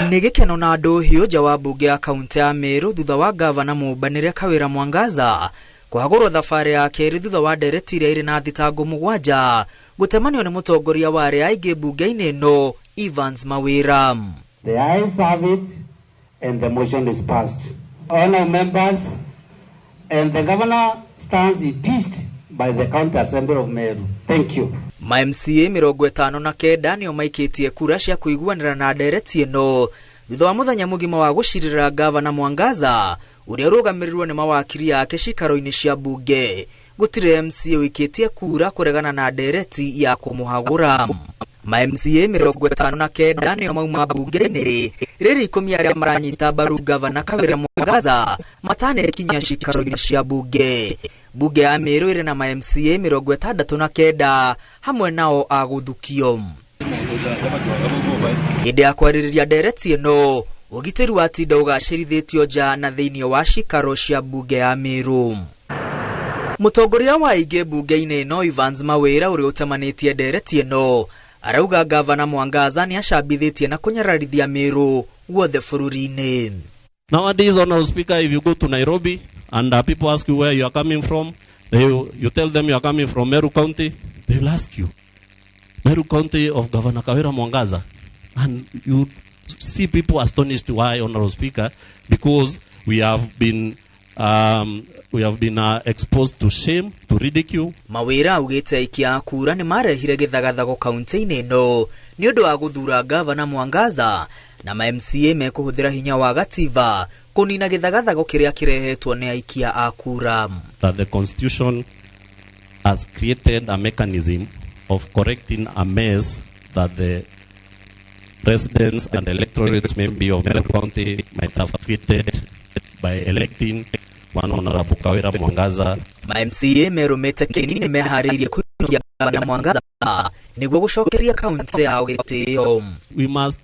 Nigikeno na andũ hiũ nja wa mbunge ya kaunti ya Meru thutha wa gavana mũmbanĩre Kawira Mwangaza kũhagũrwo thabarĩ ya kerĩ thutha wa ndereti iria irĩ na thitango mũgwanja gũtemanio nĩ mũtongoria wa arĩa aingĩ mbunge-inĩ ĩno Evans Mawĩra. The ayes have it and the motion is passed. Honourable members, and the governor stands impeached by the county assembly of Meru. Thank you. maMCA 59 nĩo maikĩtie kura cia kũiguanĩra na ndereti ĩno thutha wa mũthenya mũgima wa gũcirĩra gavana Mwangaza ũrĩa ũrũgamĩrĩirwo nĩ mawakiri yake cikaro-inĩ cia mbunge. Gũtirĩ MCA wĩkĩtie kura kũregana na ndereti ya kũmũhagũra. maMCA 59 nĩo mauma mbunge-inĩ rĩrĩ 10 arĩa maranyita mbaru gavana Kawira Mwangaza matanekinya cikaro-inĩ cia mbunge. Mbunge ya Meru ĩrĩ na maMCA 69 hamwe nao agũthukio. Hĩndĩ ya kwarĩrĩria ndereti ĩno ũgitĩri wa tinda ũgacĩrithĩtio nja na thĩinĩ wa cikaro cia mbunge ya Meru. Mũtongoria wa aingĩ mbunge-inĩ ĩno Evans Mawĩra ũrĩa ũtemanĩtie ndereti ĩno arauga gavana Mwangaza nĩ acambithĩtie na kũnyararithia Meru guothe bũrũri-inĩ. Nowadays, Honourable Speaker, if you go to Nairobi and people ask you where you are coming from, you tell them you are coming from Meru County, they will ask you, Meru County of Governor Kawira Mwangaza. And you see people astonished why, Honourable Speaker, because we have been exposed to shame, to ridicule. Mawĩra augĩte aikia kura nĩ marehire gĩthagathago kaunti-inĩ ĩno nĩ ũndũ wa gũthura gavana Mwangaza na maMCA mekũhũthĩra hinya wa gatiba kũnina gĩthagathago kĩrĩa kĩrehetwo nĩ aikia a kura. That the constitution has created a mechanism of correcting a mess that the residents and electorates maybe of Meru County might have created by electing one Honourable Kawira Mwangaza. maMCA merũmĩte kĩnini meharĩirie kũinũkia gavana Mwangaza nĩguo gũcokeria kaunti yao gĩtĩo. We must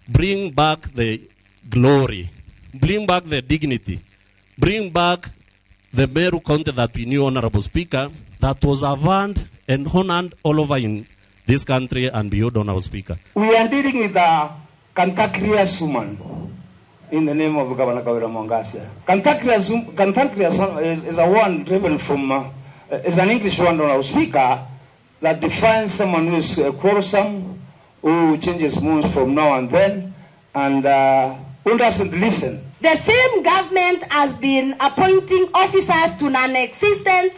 bring back the glory, bring back the dignity, bring back the Meru County that we knew, Honourable Speaker, that was avowed and honored all over in this country and beyond, Honourable Speaker. We are dealing with a cantankerous woman in the name of Governor Kawira Mwangaza. Cantankerous is a word driven from, is an English word, Honourable Speaker, that defines someone who is quarrelsome, who changes moods from now and then, and who doesn't listen. The same government has been appointing officers to non-existent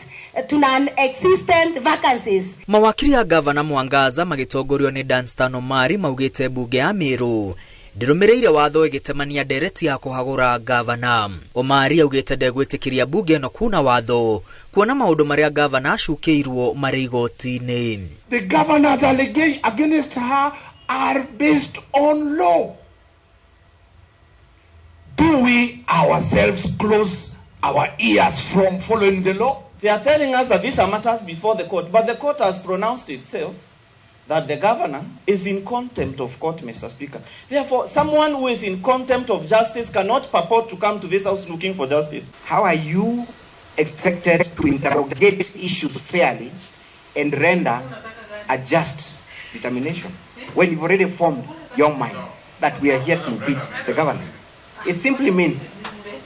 vacancies. Mawakiri ya gavana Mwangaza magĩtongorio nĩ Danstan Omari maugĩte mbunge ya Meru ndĩrũmĩrĩire watho ĩgĩtemania ndereti ya kũhagũra gavana. Omari augĩte ndegwĩtĩkĩria mbunge ĩno kuna watho kuona maũndũ marĩa gavana acukĩirwo marĩ igoti-inĩ. The governor's allegations against her are based on law. Do we ourselves close our ears from following the law? They are telling us that these are matters before the court, but the court has pronounced itself that the governor is in contempt of court, Mr. Speaker. Therefore, someone who is in contempt of justice cannot purport to come to this house looking for justice. How are you expected to interrogate issues fairly and render a just determination when you've already formed your mind that we are here to beat the governor? It simply means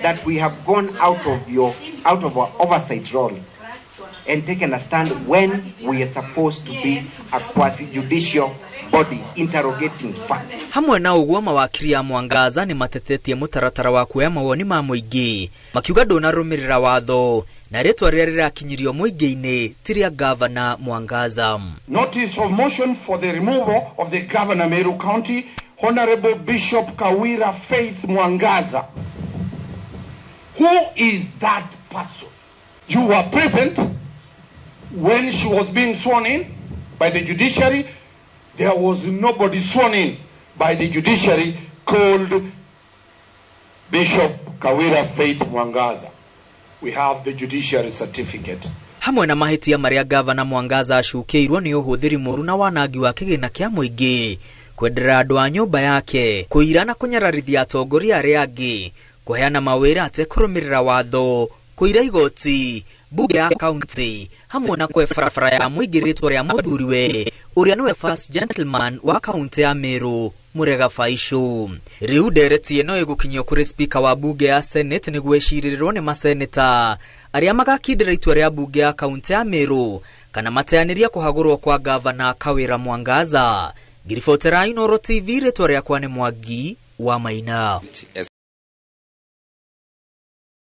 that we have gone out of our oversight role and taken a stand when we are supposed to be a quasi-judicial body interrogating facts. Hamwe na ũguo mawakiri ya Mwangaza nĩ matetetie mũtaratara wa kuoya mawoni ma mũingĩ makiuga ndũnarũmĩrĩra watho na rĩtwa rĩrĩa rĩrakinyirio mũingĩ-inĩ tiria gavana Mwangaza. Notice of motion for the removal of the governor Meru County, Honourable Bishop Kawira Faith Mwangaza. Who is that person? You were present when she was being sworn in by the judiciary. There was nobody sworn in by the judiciary called Bishop Kawira Faith Mwangaza. We have the judiciary certificate. Hamwe na mahĩtia marĩa gavana Mwangaza acukĩirwo nĩ ũhũthĩri mũru na wanangi wa kĩgĩna kĩa mũingĩ, kwenderera andũ a nyũmba yake, kũira na kũnyararithia atongoria arĩa angĩ, kũheana mawĩra atekũrũmĩrĩra watho, kũira igoti, mbunge ya kaunti, hamwe na kwe barabara ya mũingĩ rĩtwa rĩa mũthuriwe ũrĩa nĩwe first gentleman wa kaunti ya Meru Murega Faisho. Riu ndereti ĩno ĩgũkinyio kũrĩ spika wa mbunge ya Senate nĩguo ĩcirirĩrwo nĩ maseneta arĩa magakindĩra itua rĩa mbunge ya kaunti ya Meru kana mateanĩria kũhagũrwo kwa gavana Kawira Mwangaza. Ngiribotera Inooro TV, rĩtwa rĩakwa nĩ Mwangi wa Maina.